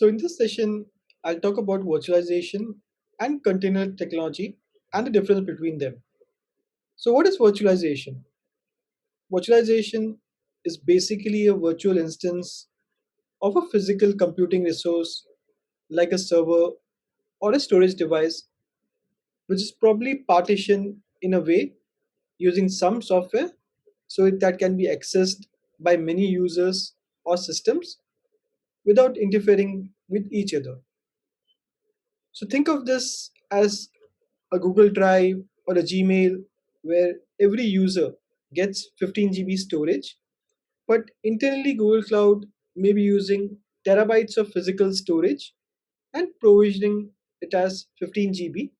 So, in this session, I'll talk about virtualization and container technology and the difference between them. So, what is virtualization? Virtualization is basically a virtual instance of a physical computing resource like a server or a storage device, which is probably partitioned in a way using some software that can be accessed by many users or systems without interfering with each other. So think of this as a Google Drive or a Gmail where every user gets 15 GB storage, but internally Google Cloud may be using terabytes of physical storage and provisioning it as 15 GB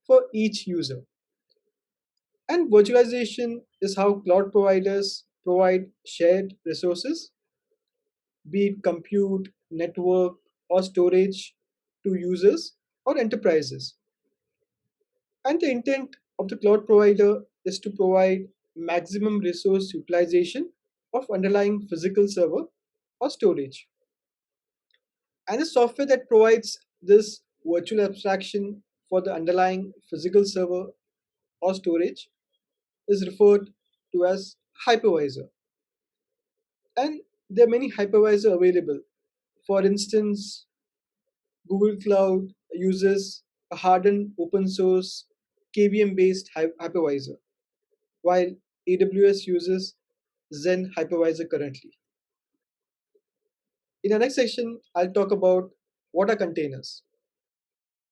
for each user. And virtualization is how cloud providers provide shared resources, be it compute, network, or storage to users or enterprises. And the intent of the cloud provider is to provide maximum resource utilization of underlying physical server or storage. And the software that provides this virtual abstraction for the underlying physical server or storage is referred to as hypervisor. And there are many hypervisor available. For instance, Google Cloud uses a hardened open source KVM based hypervisor, while AWS uses Zen hypervisor currently. In the next section, I'll talk about what are containers.